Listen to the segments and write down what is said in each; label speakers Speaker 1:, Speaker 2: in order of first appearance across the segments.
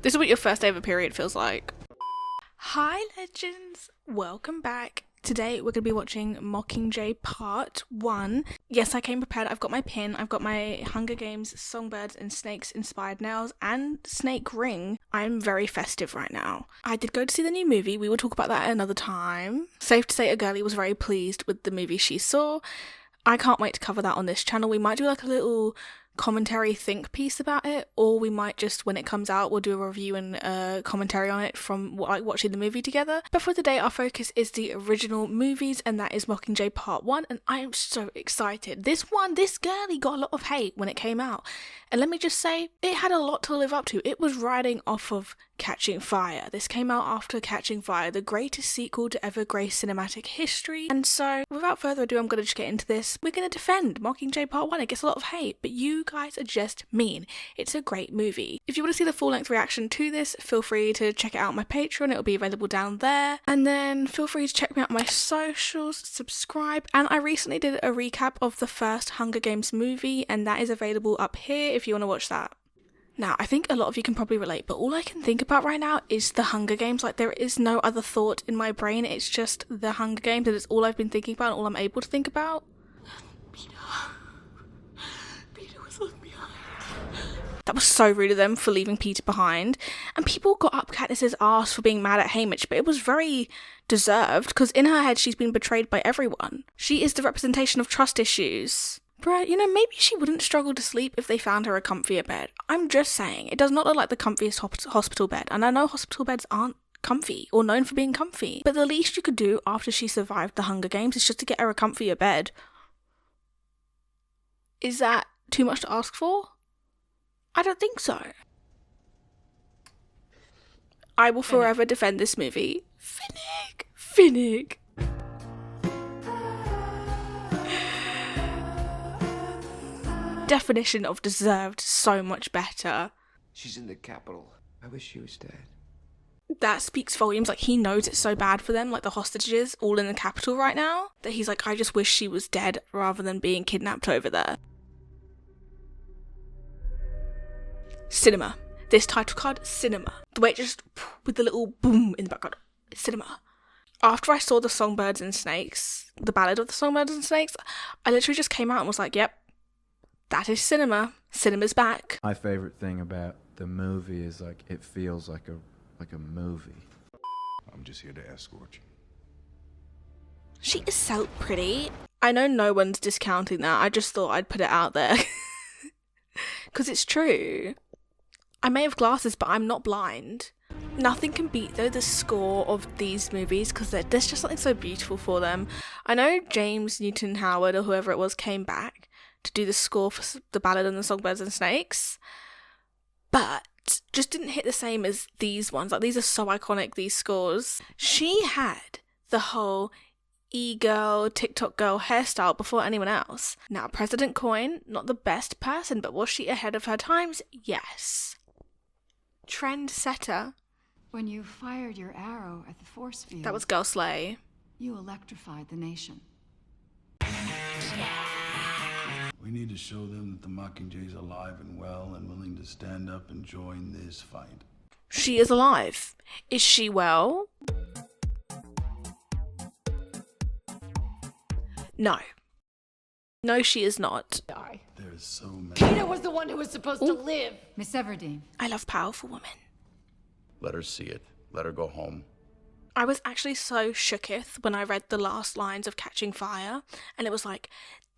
Speaker 1: This is what your first day of a period feels like. Hi legends, welcome back. Today we're going to be watching Mockingjay Part 1. Yes, I came prepared. I've got my pin, I've got my Hunger Games Songbirds and Snakes inspired nails and snake ring. I'm very festive right now. I did go to see the new movie. We will talk about that another time. Safe to say a girlie was very pleased with the movie she saw. I can't wait to cover that on this channel. We might do like a little commentary think piece about it, or we might just, when it comes out, we'll do a review and commentary on it from like watching the movie together. But for today, our focus is the original movies, and that is Mockingjay Part 1, and I am so excited. This girlie got a lot of hate when it came out, and let me just say, it had a lot to live up to. It was riding off of Catching Fire. This came out after Catching Fire, the greatest sequel to ever grace cinematic history. And so, without further ado, I'm going to just get into this. We're going to defend Mockingjay Part 1. It gets a lot of hate, but you guys are just mean. It's a great movie. If you want to see the full-length reaction to this, feel free to check it out on my Patreon. It'll be available down there. And then feel free to check me out on my socials, subscribe. And I recently did a recap of the first Hunger Games movie, and that is available up here if you want to watch that. Now, I think a lot of you can probably relate, but all I can think about right now is the Hunger Games. Like, there is no other thought in my brain. It's just the Hunger Games, and it's all I've been thinking about and all I'm able to think about. Peter was left behind. That was so rude of them for leaving Peter behind. And people got up Katniss's ass for being mad at Haymitch, but it was very deserved, because in her head, she's been betrayed by everyone. She is the representation of trust issues. Bruh, you know, maybe she wouldn't struggle to sleep if they found her a comfier bed. I'm just saying, it does not look like the comfiest hospital bed, and I know hospital beds aren't comfy or known for being comfy, but the least you could do after she survived the Hunger Games is just to get her a comfier bed. Is that too much to ask for? I don't think so. I will forever defend this movie. Finnick. Definition of deserved so much better.
Speaker 2: She's in the capital. I wish she was dead.
Speaker 1: That speaks volumes. Like, he knows it's so bad for them, like the hostages all in the capital right now, that he's like, I just wish she was dead rather than being kidnapped over there. Cinema. This title card, cinema. The way it just, with the little boom in the background, cinema. After I saw the Songbirds and Snakes, the Ballad of the Songbirds and Snakes, I literally just came out and was like, yep, that is cinema. Cinema's back.
Speaker 3: My favorite thing about the movie is like it feels like a movie.
Speaker 4: I'm just here to escort you.
Speaker 1: She is so pretty. I know no one's discounting that. I just thought I'd put it out there. Because it's true. I may have glasses, but I'm not blind. Nothing can beat, though, the score of these movies, because there's just something so beautiful for them. I know James Newton Howard, or whoever it was, came back to do the score for the Ballad and the Songbirds and Snakes, but just didn't hit the same as these ones. Like, these are so iconic, these scores. She had the whole e-girl, TikTok girl hairstyle before anyone else. Now, President Quinn, not the best person, but was she ahead of her times? Yes. Trendsetter.
Speaker 5: When you fired your arrow at the force field,
Speaker 1: That was Girl Slay.
Speaker 5: you electrified the nation.
Speaker 4: We need to show them that the Mockingjay's alive and well and willing to stand up and join this fight.
Speaker 1: She is alive. Is she well? No. No, she is not.
Speaker 4: There's so many.
Speaker 6: Peter was the one who was supposed to live.
Speaker 5: Miss Everdeen,
Speaker 1: I love powerful women.
Speaker 7: Let her see it. Let her go home.
Speaker 1: I was actually so shooketh when I read the last lines of Catching Fire, and it was like,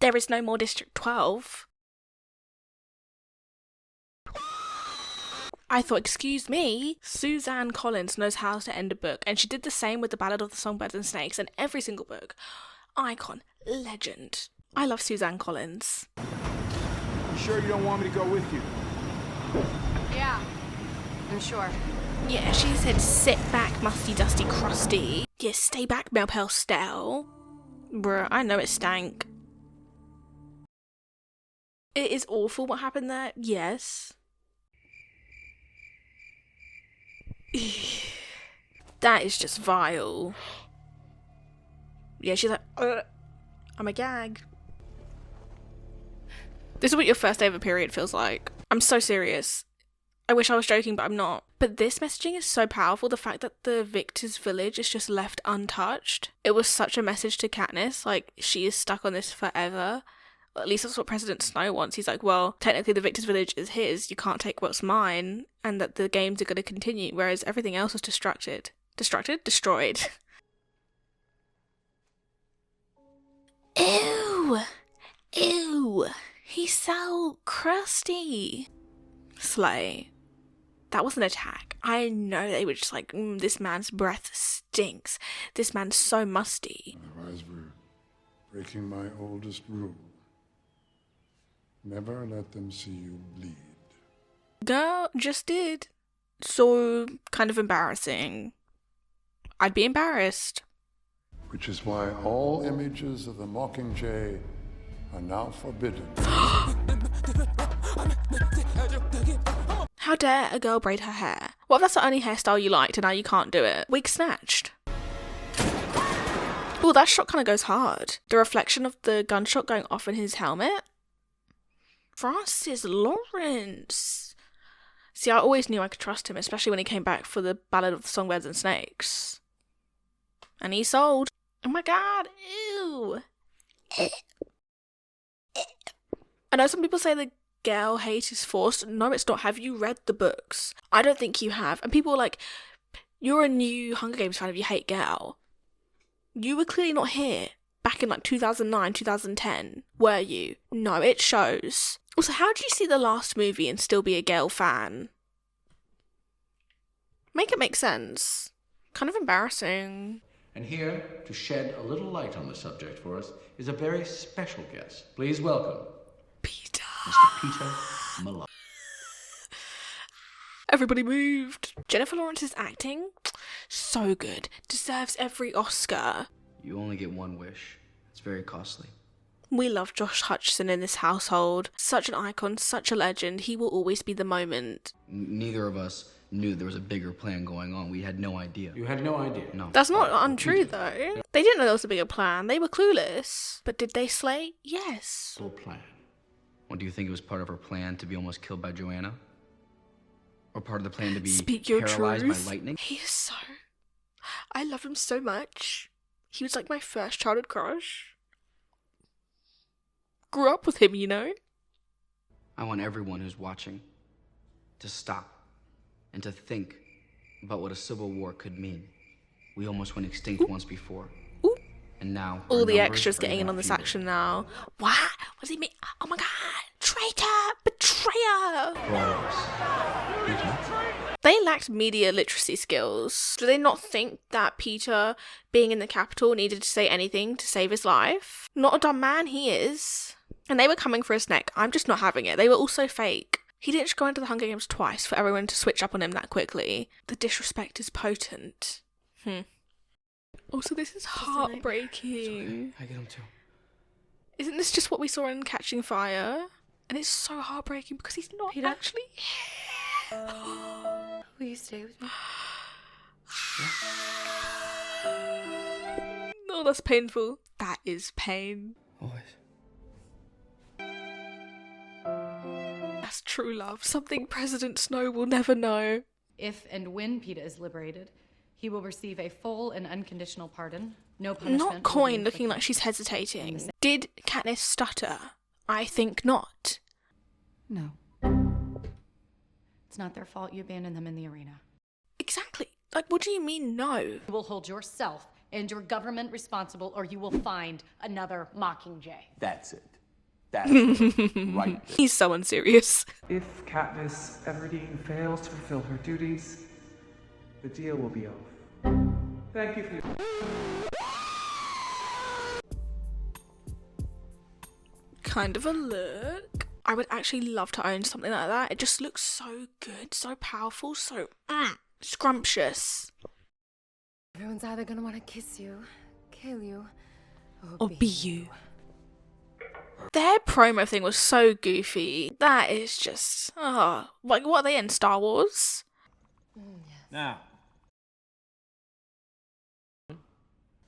Speaker 1: there is no more District 12. I thought, excuse me, Suzanne Collins knows how to end a book, and she did the same with the Ballad of the Songbirds and Snakes and every single book. Icon, legend. I love Suzanne Collins.
Speaker 8: You sure you don't want me to go with you?
Speaker 6: Yeah, I'm sure.
Speaker 1: Yeah, she said, sit back, musty, dusty, crusty. Yeah, stay back, Melpel Stell. Bruh, I know it stank. It is awful what happened there, yes. That is just vile. Yeah, she's like, I'm a gag. This is what your first day of a period feels like. I'm so serious. I wish I was joking, but I'm not. But this messaging is so powerful. The fact that the victor's village is just left untouched. It was such a message to Katniss. Like, she is stuck on this forever. Well, at least that's what President Snow wants. He's like, well, technically the victor's village is his. You can't take what's mine. And that the games are going to continue. Whereas everything else is destructed. Destroyed. Ew. Ew. He's so crusty. Slay. That was an attack. I know they were just like, this man's breath stinks. This man's so musty.
Speaker 4: Otherwise, we're breaking my oldest rule. Never let them see you bleed.
Speaker 1: Girl, just did. So, kind of embarrassing. I'd be embarrassed.
Speaker 4: Which is why all images of the Mockingjay are now forbidden.
Speaker 1: How dare a girl braid her hair? What if that's the only hairstyle you liked and now you can't do it? Wig snatched. Oh, that shot kind of goes hard. The reflection of the gunshot going off in his helmet. Francis Lawrence. See, I always knew I could trust him, especially when he came back for the Ballad of the Songbirds and Snakes. And he sold. Oh my god, ew. I know some people say the Gale hate is forced. No, it's not. Have you read the books? I don't think you have. And people are like, you're a new Hunger Games fan if you hate Gale. You were clearly not here back in like 2009, 2010, were you? No, it shows. Also, how did you see the last movie and still be a Gale fan? Make it make sense. Kind of embarrassing.
Speaker 9: And here, to shed a little light on the subject for us, is a very special guest. Please welcome
Speaker 1: Peter.
Speaker 9: Mr. Peter Malone.
Speaker 1: Everybody moved. Jennifer Lawrence's acting, so good. Deserves every Oscar.
Speaker 10: You only get one wish. It's very costly.
Speaker 1: We love Josh Hutcherson in this household. Such an icon, such a legend. He will always be the moment.
Speaker 10: Neither of us knew there was a bigger plan going on. We had no idea.
Speaker 9: You had no idea?
Speaker 10: No.
Speaker 1: That's not untrue, though. They didn't know there was a bigger plan. They were clueless. But did they slay? Yes.
Speaker 9: Little plan.
Speaker 10: Well, do you think it was part of her plan to be almost killed by Joanna? Or part of the plan to be
Speaker 1: Speak your
Speaker 10: paralyzed
Speaker 1: truth.
Speaker 10: by lightning?
Speaker 1: He is so... I love him so much. He was like my first childhood crush. Grew up with him, you know?
Speaker 10: I want everyone who's watching to stop and to think about what a civil war could mean. We almost went extinct once before.
Speaker 1: Ooh.
Speaker 10: And now
Speaker 1: all the extras getting in on this action now. What? What does he mean? Oh my god! Traitor! Betrayer! They lacked media literacy skills. Do they not think that Peter, being in the capital, needed to say anything to save his life? Not a dumb man he is. And they were coming for his neck. I'm just not having it. They were also fake. He didn't just go into the Hunger Games twice for everyone to switch up on him that quickly. The disrespect is potent. Also, this is heartbreaking.
Speaker 10: I get him too.
Speaker 1: Isn't this just what we saw in Catching Fire? And it's so heartbreaking because he's not actually here.
Speaker 6: Will you stay with me?
Speaker 1: No, that's painful. That is pain.
Speaker 10: Always.
Speaker 1: That's true love. Something President Snow will never know.
Speaker 11: If and when Peeta is liberated, he will receive a full and unconditional pardon. No punishment.
Speaker 1: Not Coin looking like she's hesitating. Did Katniss stutter? I think not.
Speaker 11: No. It's not their fault you abandoned them in the arena.
Speaker 1: Exactly. Like, what do you mean, no?
Speaker 11: You will hold yourself and your government responsible, or you will find another Mockingjay.
Speaker 2: That's it. That's it. Right.
Speaker 1: He's so unserious.
Speaker 12: If Katniss Everdeen fails to fulfill her duties, the deal will be off. Thank you for your...
Speaker 1: Kind of a look. I would actually love to own something like that. It just looks so good, so powerful, so scrumptious.
Speaker 6: Everyone's either gonna want to kiss you, kill you,
Speaker 1: or be you. Their promo thing was so goofy. That is just, like, what are they in, Star Wars?
Speaker 13: Now,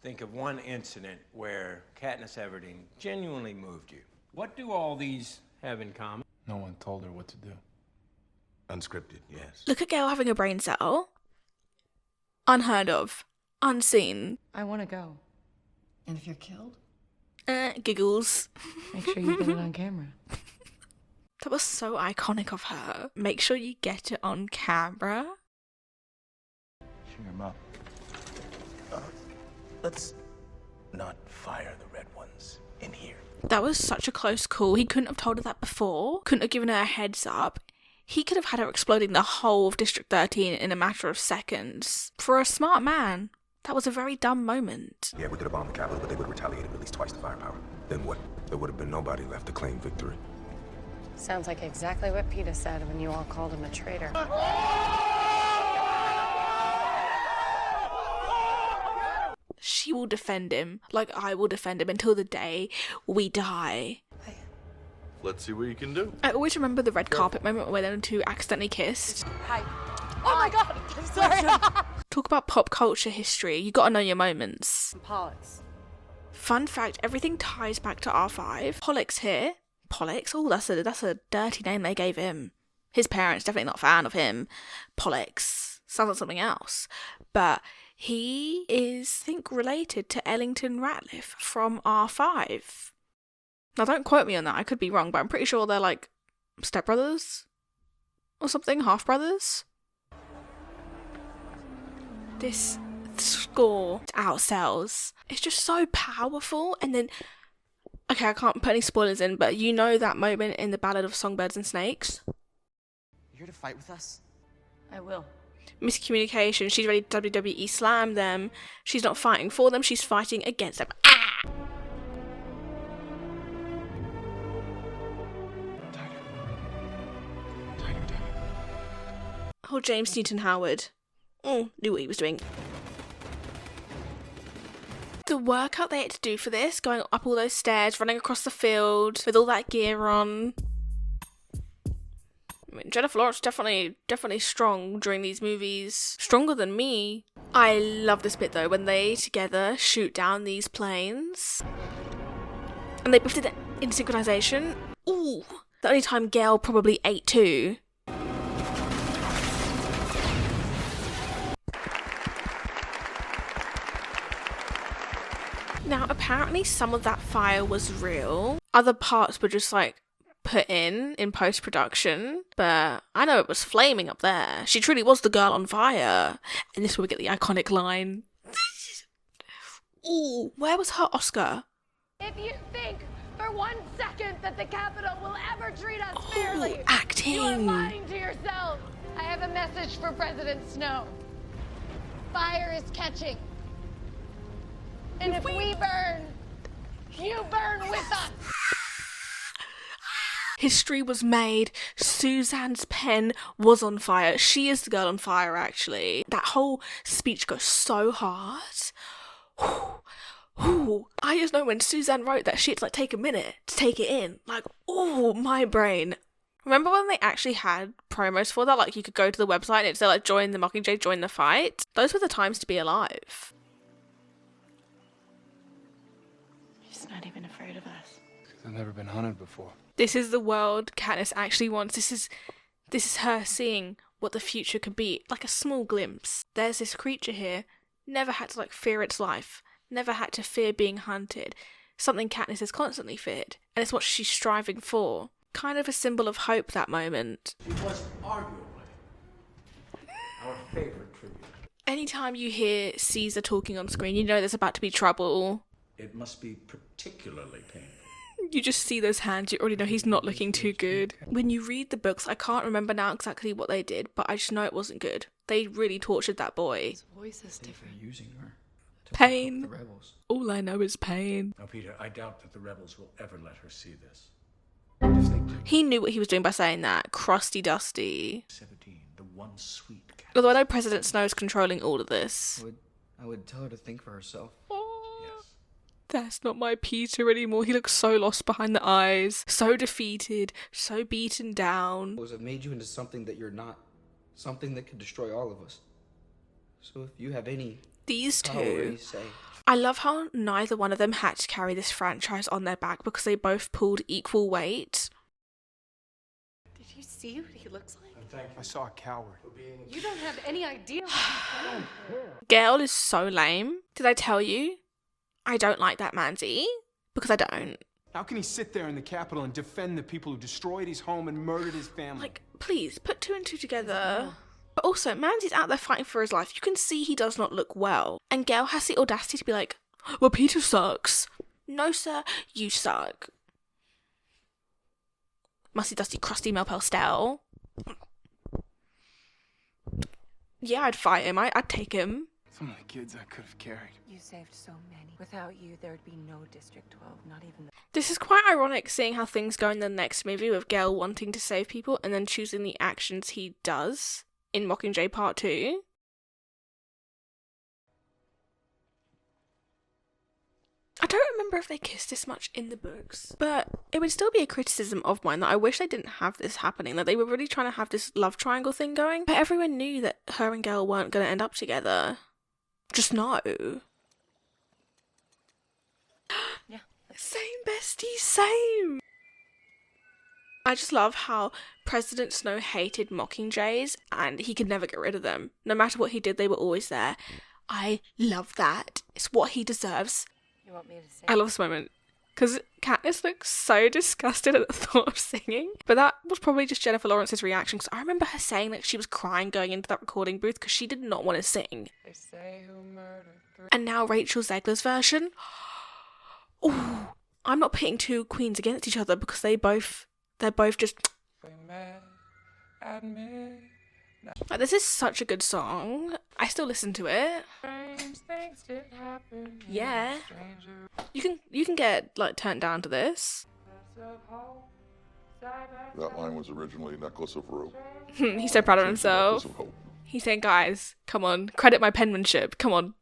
Speaker 13: think of one incident where Katniss Everdeen genuinely moved you. What do all these have in common?
Speaker 3: No one told her what to do.
Speaker 14: Unscripted, yes.
Speaker 1: Look at Gale having a brain cell. Unheard of. Unseen.
Speaker 11: I want to go.
Speaker 5: And if you're killed?
Speaker 1: Giggles.
Speaker 11: Make sure you get it on camera.
Speaker 1: That was so iconic of her. Make sure you get it on camera.
Speaker 2: Cheer him up. Let's not fire the red ones in here.
Speaker 1: That was such a close call. He couldn't have told her that before. Couldn't have given her a heads up. He could have had her exploding the whole of District 13 in a matter of seconds. For a smart man, that was a very dumb moment.
Speaker 14: Yeah, we could have bombed the Capitol, but they would have retaliated with at least twice the firepower. Then what? There would have been nobody left to claim victory.
Speaker 6: Sounds like exactly what Peeta said when you all called him a traitor.
Speaker 1: She will defend him, like I will defend him until the day we die.
Speaker 7: Let's see what you can do.
Speaker 1: I always remember the red carpet moment where them two accidentally kissed.
Speaker 6: Hi. Oh my god, I'm sorry.
Speaker 1: Talk about pop culture history. You gotta know your moments.
Speaker 6: Pollux.
Speaker 1: Fun fact, everything ties back to R5. Pollux here. Pollux? Oh, that's a dirty name they gave him. His parents definitely not a fan of him. Pollux. Sounds like something else. But he is, I think, related to Ellington Ratliff from R5. Now, don't quote me on that. I could be wrong, but I'm pretty sure they're like stepbrothers or something, half brothers. This score outsells. It's just so powerful. And then, okay, I can't put any spoilers in, but you know that moment in the Ballad of Songbirds and Snakes?
Speaker 15: You here to fight with us?
Speaker 11: I will.
Speaker 1: Miscommunication. She's ready to WWE slam them. She's not fighting for them. She's fighting against them. Ah! Oh, James Newton Howard. Knew what he was doing. The workout they had to do for this, going up all those stairs, running across the field with all that gear on. I mean, Jennifer Lawrence definitely strong during these movies. Stronger than me. I love this bit though, when they together shoot down these planes. And they both did it in synchronization. Ooh. The only time Gale probably ate too. Now, apparently some of that fire was real. Other parts were just like put in post-production. But I know it was flaming up there. She truly was the girl on fire. And this is where we get the iconic line. Ooh, where was her Oscar?
Speaker 16: If you think for 1 second that the Capitol will ever treat us fairly,
Speaker 1: acting.
Speaker 16: You are lying to yourself. I have a message for President Snow. Fire is catching. And if we burn, you burn with us.
Speaker 1: History was made. Suzanne's pen was on fire. She is the girl on fire, actually. That whole speech goes so hard. I just know when Suzanne wrote that shit, like, take a minute to take it in. Like, oh, my brain. Remember when they actually had promos for that? Like, you could go to the website and it'd say, like, join the Mockingjay, join the fight. Those were the times to be alive.
Speaker 11: He's not even afraid of us.
Speaker 3: I've never been hunted before.
Speaker 1: This is the world Katniss actually wants. This is her seeing what the future could be. Like a small glimpse. There's this creature here. Never had to, like, fear its life. Never had to fear being hunted. Something Katniss has constantly feared. And it's what she's striving for. Kind of a symbol of hope, that moment.
Speaker 9: She was arguably our favorite tribute.
Speaker 1: Anytime you hear Caesar talking on screen, you know there's about to be trouble.
Speaker 9: It must be particularly painful.
Speaker 1: You just see those hands, you already know he's not looking too good. When you read the books, I can't remember now exactly what they did, but I just know it wasn't good. They really tortured that boy.
Speaker 11: His voice is different.
Speaker 10: They're using her.
Speaker 1: Pain.
Speaker 10: The rebels.
Speaker 1: All I know is pain.
Speaker 9: Now, Peter, I doubt that the rebels will ever let her see this.
Speaker 1: He knew what he was doing by saying that. Crusty Dusty.
Speaker 9: 17, the one sweet cat.
Speaker 1: Although I know President Snow's controlling all of this.
Speaker 10: I would tell her to think for herself.
Speaker 1: That's not my Peter anymore. He looks so lost behind the eyes. So defeated. So beaten down.
Speaker 10: Have made you into something that you're not. Something that could destroy all of us. So if you have any...
Speaker 1: These
Speaker 10: power,
Speaker 1: two...
Speaker 10: say.
Speaker 1: I love how neither one of them had to carry this franchise on their back because they both pulled equal weight.
Speaker 6: Did you see what he looks like?
Speaker 13: Thank you.
Speaker 8: I saw a coward.
Speaker 11: You don't have any idea what he's done.
Speaker 1: Gale is so lame. Did I tell you? I don't like that Manzi. Because I don't.
Speaker 8: How can he sit there in the Capitol and defend the people who destroyed his home and murdered his family?
Speaker 1: Like, please, put 2 and 2 together. But also, Manzi's out there fighting for his life. You can see he does not look well. And Gale has the audacity to be like, well, Peter sucks. No, sir, you suck. Musty, dusty, crusty Melpel style. Yeah, I'd fight him. I'd take him.
Speaker 8: Some of the kids I could have carried.
Speaker 17: You saved so many. Without you, there would be no District 12, not even...
Speaker 1: This is quite ironic seeing how things go in the next movie with Gale wanting to save people and then choosing the actions he does in Mockingjay Part 2. I don't remember if they kissed this much in the books, but it would still be a criticism of mine that I wish they didn't have this happening, that they were really trying to have this love triangle thing going, but everyone knew that her and Gale weren't going to end up together. Just no.
Speaker 17: Yeah.
Speaker 1: Same bestie, same! I just love how President Snow hated Mockingjays and he could never get rid of them. No matter what he did, they were always there. I love that. It's what he deserves.
Speaker 17: You want me to sing?
Speaker 1: I love this moment because Katniss looks so disgusted at the thought of singing, but that was probably just Jennifer Lawrence's reaction because I remember her saying that she was crying going into that recording booth because she did not want to sing.
Speaker 17: They say who murdered...
Speaker 1: And now Rachel Zegler's version. Ooh, I'm not pitting 2 queens against each other because they're both just... Like, this is such a good song. I still listen to it. Yeah. You can get like turned down to this.
Speaker 18: That line was originally Necklace of Rope.
Speaker 1: He's so proud of himself.
Speaker 18: Necklace of Hope.
Speaker 1: He's saying, guys, come on, credit my penmanship, come on.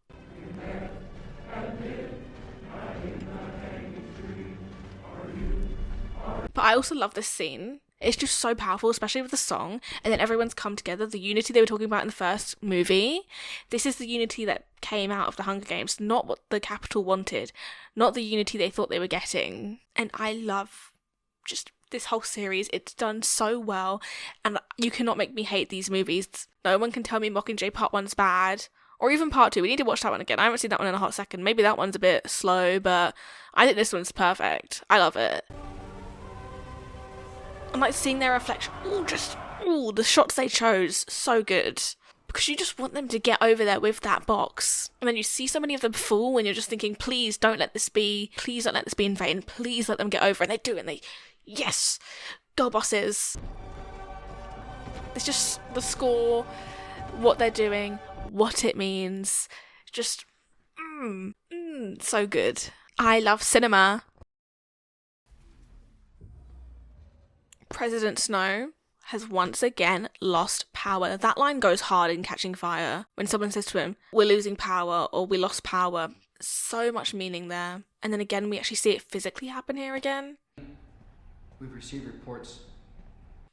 Speaker 1: But I also love this scene. It's just so powerful, especially with the song, and then everyone's come together, the unity they were talking about in the first movie. This is the unity that came out of the Hunger Games, not what the Capitol wanted, not the unity they thought they were getting. And I love just this whole series. It's done so well, and you cannot make me hate these movies. No one can tell me Mockingjay Part 1's bad, or even Part 2. We need to watch that one again. I haven't seen that one in a hot second. Maybe that one's a bit slow, but I think this one's perfect. I love it. And like seeing their reflection, the shots they chose, so good. Because you just want them to get over there with that box. And then you see so many of them fall and you're just thinking, please don't let this be in vain. Please let them get over. And they do, and they, yes, go bosses. It's just the score, what they're doing, what it means. Just, so good. I love cinema. President Snow has once again lost power. That line goes hard in Catching Fire. When someone says to him, we're losing power, or we lost power. So much meaning there. And then again, we actually see it physically happen here again.
Speaker 10: We've received reports.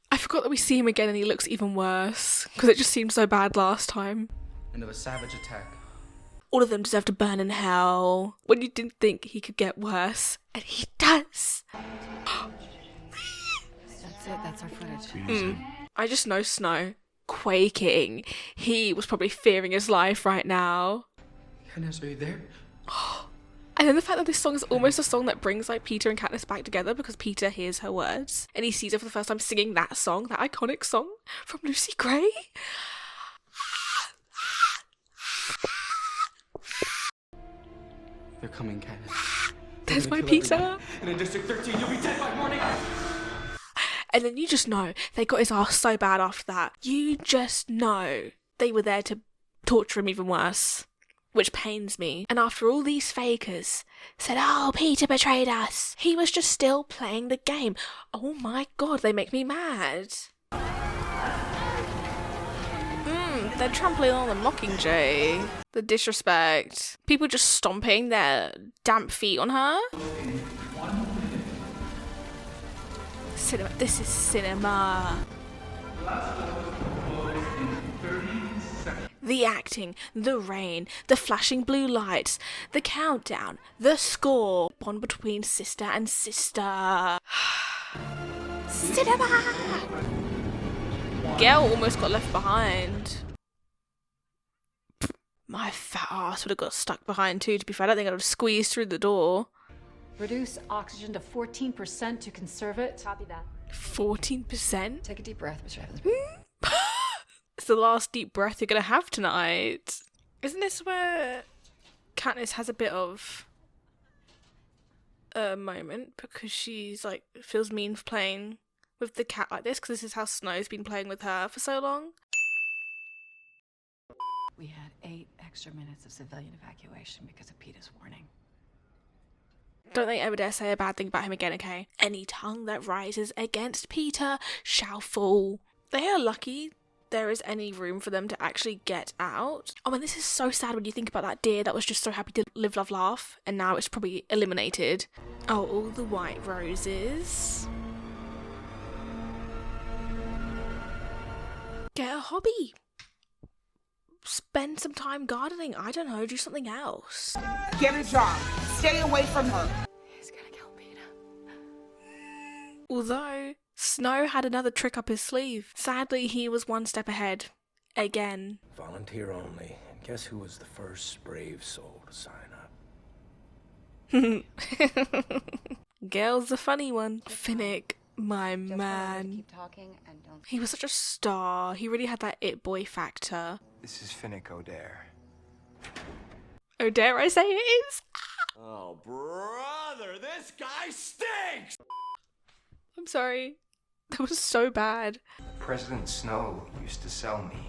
Speaker 1: I forgot that we see him again and he looks even worse. Because it just seemed so bad last time.
Speaker 10: And of a savage attack.
Speaker 1: All of them deserve to burn in hell. When you didn't think he could get worse. And he does.
Speaker 17: That's our footage.
Speaker 1: I just know Snow quaking. He was probably fearing his life right now.
Speaker 10: Katniss, are you there?
Speaker 1: And then the fact that this song is almost a song that brings like Peter and Katniss back together because Peter hears her words and he sees her for the first time singing that song, that iconic song from Lucy Gray.
Speaker 10: They're coming, Katniss.
Speaker 1: There's my Peter.
Speaker 10: And in District 13, you'll be dead by morning.
Speaker 1: And then you just know they got his ass so bad after that. You just know they were there to torture him even worse. Which pains me. And after all these fakers said, oh, Peter betrayed us, he was just still playing the game. Oh my god, they make me mad. They're trampling on the Mockingjay. The disrespect. People just stomping their damp feet on her. Cinema. This is cinema. The acting, the rain, the flashing blue lights, the countdown, the score. Bond between sister and sister. Cinema! Gale almost got left behind. My fat ass would have got stuck behind too, to be fair. I don't think I would have squeezed through the door.
Speaker 11: Reduce oxygen to 14% to conserve it. Copy that.
Speaker 1: 14%?
Speaker 5: Take a deep breath, Mr. Evans.
Speaker 1: It's the last deep breath you're gonna have tonight. Isn't this where Katniss has a bit of a moment because she's like feels mean for playing with the cat like this, because this is how Snow's been playing with her for so long?
Speaker 5: We had 8 extra minutes of civilian evacuation because of Peter's warning.
Speaker 1: Don't they ever dare say a bad thing about him again, okay? Any tongue that rises against Peter shall fall. They are lucky there is any room for them to actually get out. Oh, and this is so sad when you think about that deer that was just so happy to live, love, laugh, and now it's probably eliminated. Oh, all the white roses. Get a hobby. Spend some time gardening. I don't know, do something else.
Speaker 19: Get a job. Stay away from her.
Speaker 5: He's gonna kill Peter.
Speaker 1: Although Snow had another trick up his sleeve. Sadly, he was one step ahead. Again.
Speaker 2: Volunteer only. And guess who was the first brave soul to sign up?
Speaker 1: Gale's the funny one. Finnick, my man.
Speaker 6: Keep talking and don't.
Speaker 1: He was such a star. He really had that it boy factor.
Speaker 8: This is Finnick O'Dare.
Speaker 1: Oh, dare I say it is?
Speaker 20: Oh, brother, this guy stinks!
Speaker 1: I'm sorry. That was so bad.
Speaker 12: President Snow used to sell me,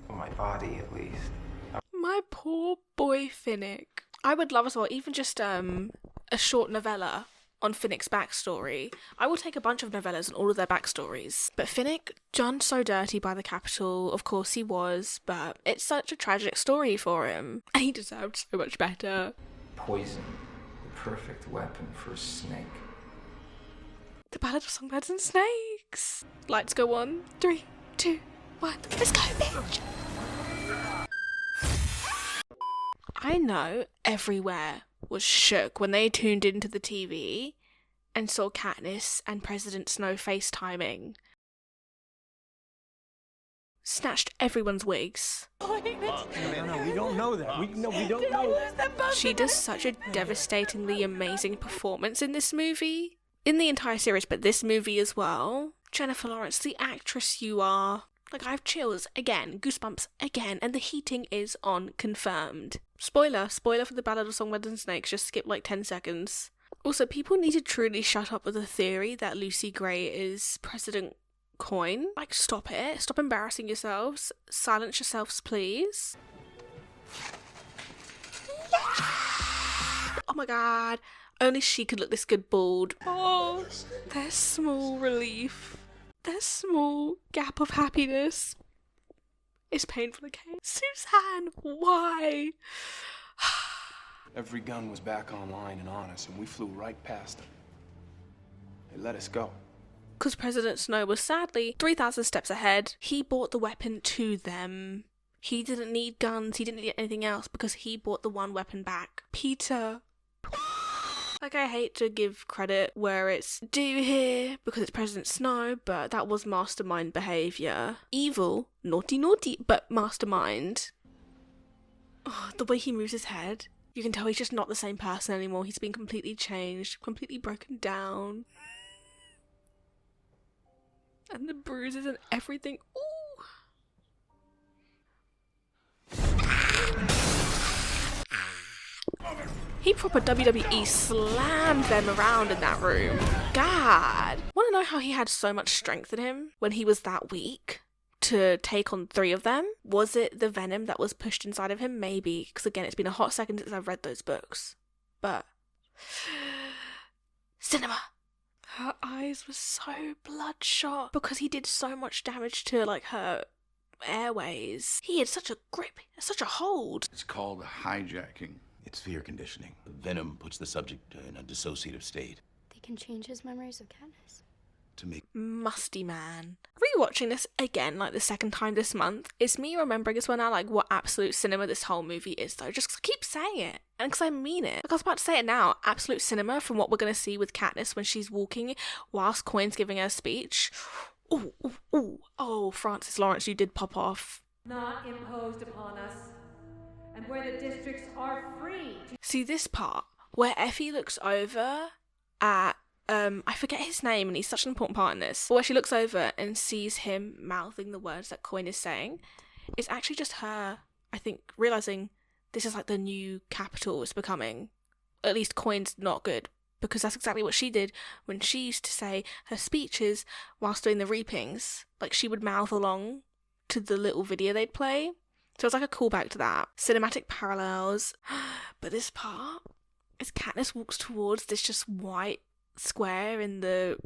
Speaker 12: for my body at least.
Speaker 1: My poor boy Finnick. I would love as well, even just a short novella on Finnick's backstory. I will take a bunch of novellas on all of their backstories. But Finnick, done so dirty by the Capitol, of course he was, but it's such a tragic story for him. And he deserved so much better.
Speaker 12: Poison, the perfect weapon for a snake.
Speaker 1: The Ballad of Songbirds and Snakes. Lights go on. 3, 2, 1. Let's go, bitch! I know everywhere was shook when they tuned into the TV and saw Katniss and President Snow FaceTiming. Snatched everyone's wigs.
Speaker 13: No, we don't know that. We don't know.
Speaker 1: She does such a devastatingly amazing performance in this movie. In the entire series, but this movie as well. Jennifer Lawrence, the actress you are. Like, I have chills again, goosebumps again, and the heating is on, confirmed. Spoiler for the Ballad of Songbirds and Snakes, just skip like 10 seconds. Also, people need to truly shut up with the theory that Lucy Gray is President Coin. Like, stop it. Stop embarrassing yourselves. Silence yourselves, please. Oh my god. Only she could look this good bald. Oh, there's small relief. There's small gap of happiness. It's painful, okay? Suzanne, why?
Speaker 8: Every gun was back online and on us, and we flew right past them. They let us go.
Speaker 1: Because President Snow was sadly 3,000 steps ahead. He bought the weapon to them. He didn't need guns, he didn't need anything else because he bought the one weapon back. Peter. Like, I hate to give credit where it's due here because it's President Snow, but that was mastermind behaviour. Evil, naughty, but mastermind. Oh, the way he moves his head, you can tell he's just not the same person anymore. He's been completely changed, completely broken down. And the bruises and everything. Ooh. He proper WWE slammed them around in that room. God. Want to know how he had so much strength in him when he was that weak to take on 3 of them? Was it the venom that was pushed inside of him? Maybe. Because again, it's been a hot second since I've read those books. But cinema. Her eyes were so bloodshot because he did so much damage to like her airways. He had such a grip, such a hold.
Speaker 4: It's called hijacking.
Speaker 2: It's fear conditioning. The venom puts the subject in a dissociative state.
Speaker 6: They can change his memories of Katniss.
Speaker 2: To make
Speaker 1: Musty man. Rewatching this again, like the second time this month, it's me remembering as well now, like, what absolute cinema this whole movie is, though. Just 'cause I keep saying it. And because I mean it. Like, I was about to say it now. Absolute cinema from what we're going to see with Katniss when she's walking whilst Quinn's giving her a speech. Ooh, ooh, ooh. Oh, Francis Lawrence, you did pop off.
Speaker 21: Not imposed upon us, and where the districts are free.
Speaker 1: See this part where Effie looks over at I forget his name, and he's such an important part in this. But where she looks over and sees him mouthing the words that Quinn is saying, it's actually just her, I think, realizing this is like the new capital is becoming. At least Quinn's not good, because that's exactly what she did when she used to say her speeches whilst doing the reapings. Like, she would mouth along to the little video they'd play. So it's like a callback to that. Cinematic parallels. But this part, as Katniss walks towards this just white square in the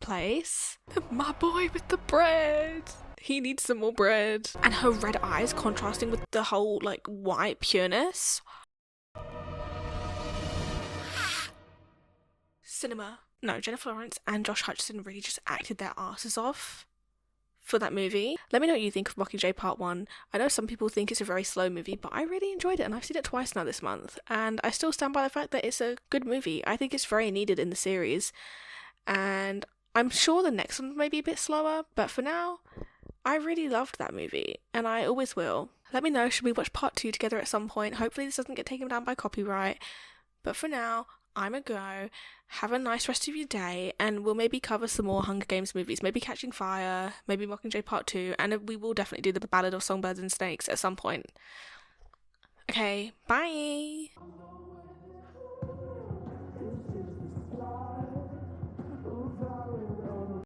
Speaker 1: place. My boy with the bread. He needs some more bread. And her red eyes contrasting with the whole, like, white pureness. Cinema. No, Jennifer Lawrence and Josh Hutcherson really just acted their asses off for that movie. Let me know what you think of Mockingjay Part 1. I know some people think it's a very slow movie, but I really enjoyed it, and I've seen it twice now this month, and I still stand by the fact that it's a good movie. I think it's very needed in the series, and I'm sure the next one may be a bit slower, but for now, I really loved that movie, and I always will. Let me know, should we watch Part 2 together at some point? Hopefully this doesn't get taken down by copyright, but for now, I'm a go. Have a nice rest of your day, and we'll maybe cover some more Hunger Games movies, maybe Catching Fire, maybe Mockingjay Part 2, and we will definitely do the Ballad of Songbirds and Snakes at some point. Okay, bye!